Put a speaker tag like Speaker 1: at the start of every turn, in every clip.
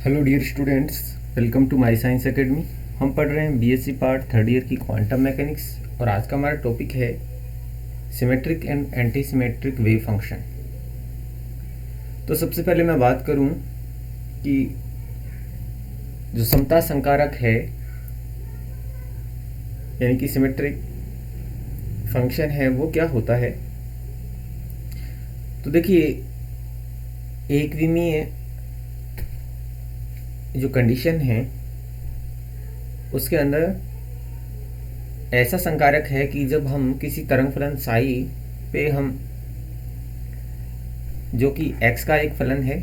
Speaker 1: Hello dear students, welcome to my science academy. हम पढ़ रहे हैं बीएससी पार्ट थर्ड ईयर की क्वांटम मैकेनिक्स और आज का हमारा टॉपिक है symmetric and anti symmetric wave function. तो सबसे पहले मैं बात करूं कि जो समता संकारक है यानी कि सिमेट्रिक फंक्शन है वो क्या होता है। तो देखिए, एक विमीय जो कंडीशन है उसके अंदर ऐसा संकारक है कि जब हम किसी तरंग फलन साई पे हम जो कि x का एक फलन है,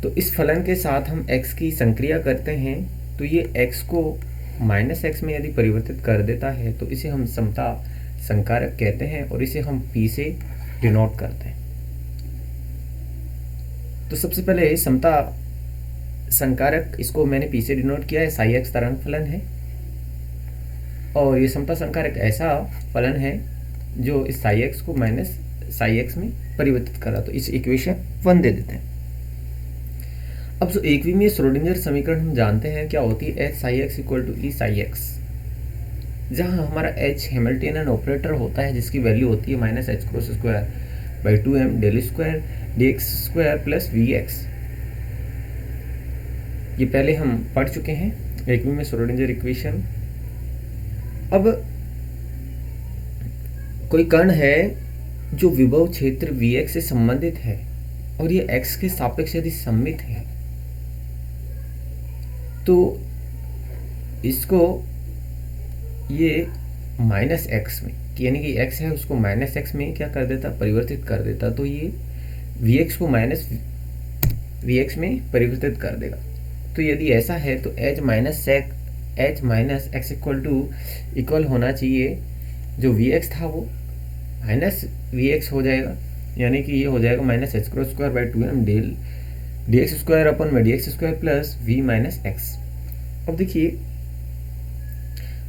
Speaker 1: तो इस फलन के साथ हम x की संक्रिया करते हैं तो ये x को -x में यदि परिवर्तित कर देता है तो इसे हम समता संकारक कहते हैं और इसे हम p से डिनोट करते हैं। तो सबसे पहले समता संकारक, इसको मैंने p से डिनोट किया है, साई x तरंग फलन है और ये समता संकारक ऐसा फलन है जो इस साई x को माइनस साई x में परिवर्तित करा। तो इस इक्वेशन 1 दे देते हैं। अब जो एक विमीय श्रोडिंगर समीकरण हम जानते हैं क्या होती है, h psi x equal to E psi x, जहाँ हमारा h हैमिल्टनियन ऑपरेटर होता है जिसकी वैल्यू होती है minus H cross square by 2m del square D X square plus V X. ये पहले हम पढ़ चुके हैं एक विमीय श्रोडिंगर इक्वेशन। अब कोई कण है जो विभव क्षेत्र Vx से संबंधित है और ये x के सापेक्ष यदि सममित है तो इसको ये माइनस एक्स में, यानी कि x है उसको माइनस एक्स में क्या कर देता, परिवर्तित कर देता। तो ये Vx को माइनस Vx में परिवर्तित कर देगा। तो यदि ऐसा है तो h माइनस एक्स इक्वल होना चाहिए, जो Vx था वो माइनस Vx हो जाएगा, यानी कि ये हो जाएगा minus H cross square by 2m del D X square अपन में D X square plus V minus X. अब देखिए,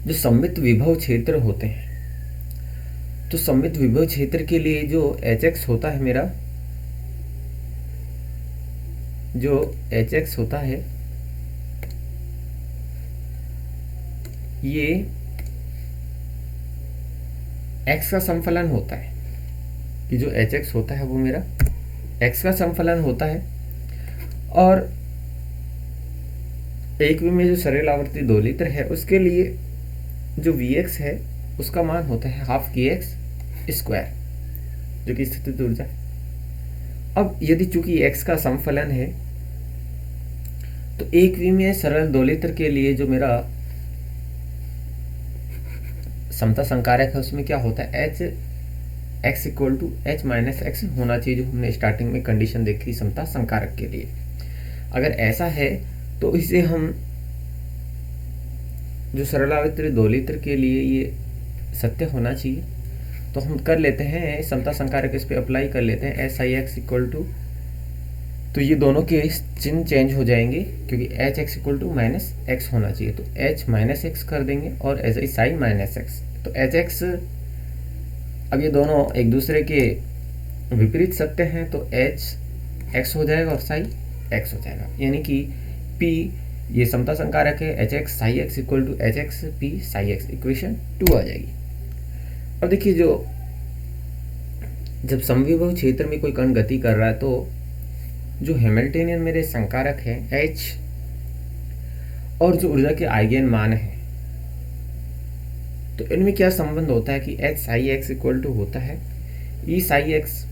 Speaker 1: जो सममित विभव क्षेत्र होते हैं तो सममित विभव क्षेत्र के लिए जो Hx होता है मेरा, जो Hx होता है ये x का समफलन होता है, कि जो Hx होता है वो मेरा x का समफलन होता है। और एक विमीय जो सरल आवर्ती दोलित्र है उसके लिए जो Vx है उसका मान होता है हाफ kx स्क्वायर, जो कि स्थितिज ऊर्जा है। अब यदि चूंकि x का समफलन है तो एक विमीय सरल दोलित्र के लिए जो मेरा समता संकारक है उसमें क्या होता है, x equal to H minus X होना चाहिए, जो हमने स्टार्टिंग में कंडीशन देखी समता संकारक के लिए। अगर ऐसा है तो इसे हम जो सरलावर्ती दोलित्र के लिए ये सत्य होना चाहिए। तो हम कर लेते हैं समता संकारक, इस पे अप्लाई कर लेते हैं S I X equal to, तो ये दोनों के चिन्ह चेंज हो जाएंगे क्योंकि H X equal to minus X होना चाहिए, तो एच माइनस एक्स कर देंगे और H I psi minus X. तो एच एक्स, अब ये दोनों एक दूसरे के विपरीत सत्य हैं तो एच एक्स हो जाएगा और साई एक्स हो जाएगा, यानी कि पी ये समता संकारक है, H X psi X equal to H X P psi X, equation 2 आ जाएगी। अब देखिए, जब समविभव क्षेत्र में कोई कण गति कर रहा है तो जो हैमिल्टनियन मेरे संकारक है H और जो ऊर्जा के आइगन मान है तो इनमें क्या संबंध होता है कि H psi X equal to होता है E साई एक्स।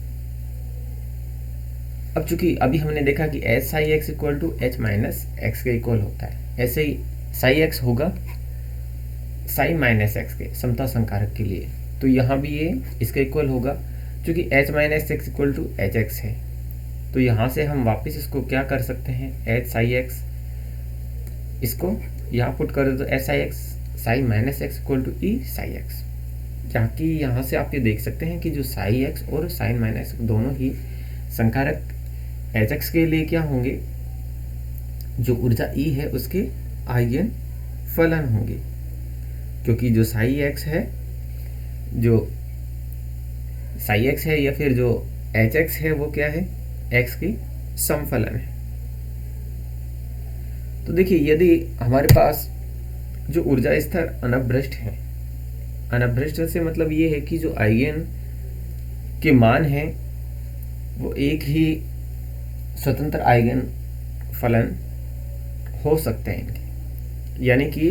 Speaker 1: अब चूंकि अभी हमने देखा कि H psi X equal to H minus X के इक्वल होता है, ऐसे ही साई एक्स होगा साई माइनस एक्स के समता संकारक के लिए, तो यहाँ भी ये इसका इक्वल होगा। चूंकि H minus X equal to H X है तो यहाँ से हम वापस इसको क्या कर सकते हैं, H साई एक्स, इसको यहाँ पुट कर दो तो H psi X psi minus X equal to E psi X. जहाँ की यहाँ से आप ये देख सकते हैं कि जो साई एक्स और साइन माइनस दोनों ही संकारक एच एक्स के लिए क्या होंगे, जो ऊर्जा ई है उसके आइगन फलन होंगे, क्योंकि जो साई एक्स है, जो साई एक्स है या फिर जो एच एक्स है वो क्या है, एक्स की समफलन है। तो देखिए यदि हमारे पास जो ऊर्जा स्तर अनभ्रष्ट है, अनभ्रष्ट से मतलब ये है कि जो आइगन के मान हैं वो एक ही स्वतंत्र आइगन फलन हो सकते हैं इनके, यानी कि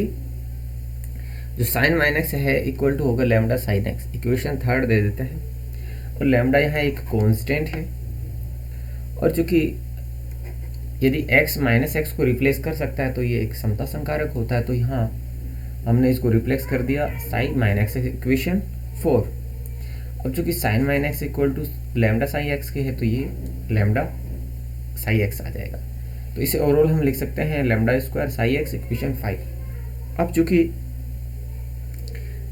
Speaker 1: जो साइन माइन एक्स है इक्वल टू होगा lambda sine x. Equation third दे देते हैं, और लैम्डा यहाँ एक कांस्टेंट है, और चूंकि यदि x माइनस एक्स को रिप्लेस कर सकता है तो ये एक समता संकारक होता है, तो यहाँ हमने इसको रिप्लेस कर दिया साइन माइन एक्स, इक्वेशन 4। अब चूंकि psi mine X equal to lambda psi X के है तो ये लैम्डा साई एक्स आ जाएगा। तो इसे ओवरऑल हम लिख सकते हैं lambda square Sai X, equation 5। अब चूंकि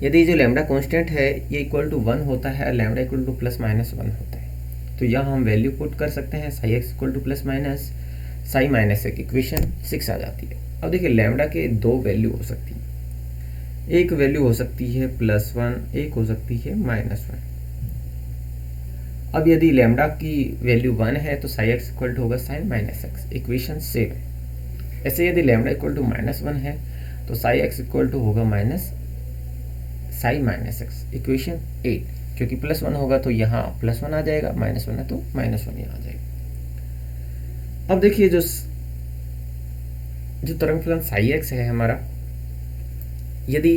Speaker 1: यदि जो लैम्डा कांस्टेंट है ये इक्वल टू 1 होता है, lambda equal two plus minus 1 होता है, तो यहाँ हम वैल्यू पुट कर सकते हैं Sai X equal two plus minus psi minus एक, इक्वेशन 6 आ जाती है। अब देखिए लैम्डा के दो वैल्यू हो सकती है, एक वैल्यू हो सकती है +1, एक हो सकती है -1। अब यदि लैम्डा की वैल्यू 1 है तो साई एक्स इक्वल टू होगा साइन माइनस एक्स, इक्वेशन 7। ऐसे यदि लैम्डा इक्वल टू -1 है तो साई एक्स इक्वल टू होगा minus psi minus x, equation 8। क्योंकि +1 होगा तो यहाँ +1 आ जाएगा, -1 है तो -1 ही आ जाएगा। अब देखिए जो तरंग फलन साई एक्स है हमारा, यदि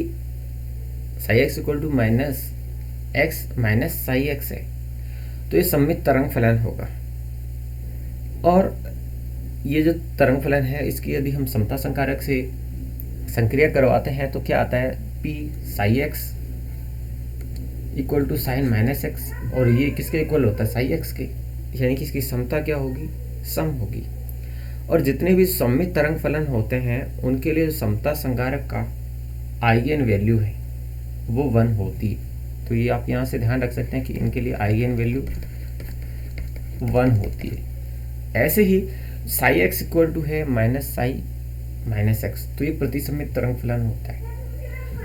Speaker 1: psi X equal to -x minus psi X है तो ये सममित तरंग फलन होगा। और ये जो तरंग फलन है इसकी यदि हम समता संकारक से संक्रिया करवाते हैं तो क्या आता है, p psi X equal to psi minus X, और ये किसके इक्वल होता है, साई एक्स के, यानी कि इसकी समता क्या होगी, सम होगी। और जितने भी सममित तरंग फलन होते हैं उनके लिए समता संकारक का आइगन वैल्यू है वो 1 होती है। तो ये आप यहाँ से ध्यान रख सकते हैं कि इनके लिए आइगन वैल्यू 1 होती है। ऐसे ही साई एक्स इक्वल टू है माइनस साई माइनस एक्स, तो ये प्रतिसमित तरंग फलन होता है,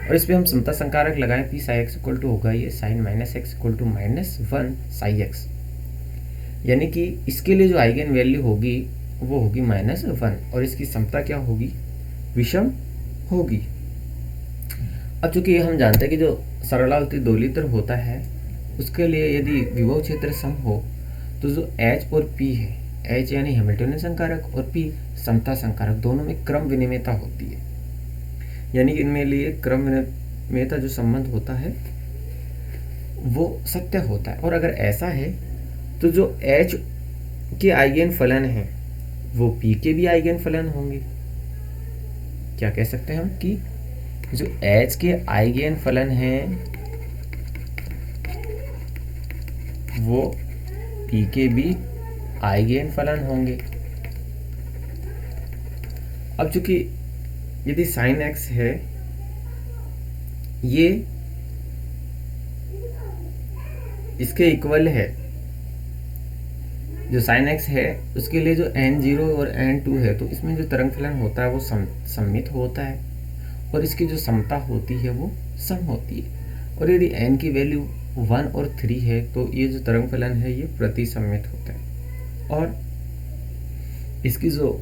Speaker 1: और इस पर हम समता संकारक लगाएं P psi X equal to होगा ये psi minus X equal to -1 psi X, यानी कि इसके लिए जो आइगन वैल्यू होगी वो होगी -1, और इसकी समता क्या होगी, विषम होगी। अब चूंकि हम जानते हैं कि जो सरलावृत्ति दोलित्र होता है उसके लिए यदि विभव क्षेत्र सम हो तो जो H और P है, H यानी हैमिल्टनियन संकारक और P समता संकारक, दोनों में क्रम विनिमेयता होती है, यानी कि इनमें लिए क्रम विनिमेयता जो संबंध होता है वो सत्य होता है। और अगर ऐसा है तो जो H के आइगन फलन हैं वो P के भी आइगन फलन होंगे। क्या कह सकते हैं हम कि जो H के आइगन फलन हैं वो P के भी आइगन फलन होंगे। अब चूंकि यदि साइन एक्स है ये इसके इक्वल है, जो साइन एक्स है उसके लिए जो n0 और n2 है तो इसमें जो तरंग फलन होता है वो सममित होता है, और इसकी जो समता होती है वो सम होती है। और यदि n की वैल्यू 1 और 3 है तो ये जो तरंग फलन है ये प्रतिसम्मित होता है, और इसकी जो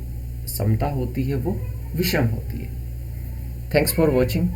Speaker 1: समता होती है वो विषम होती है। Thanks for watching.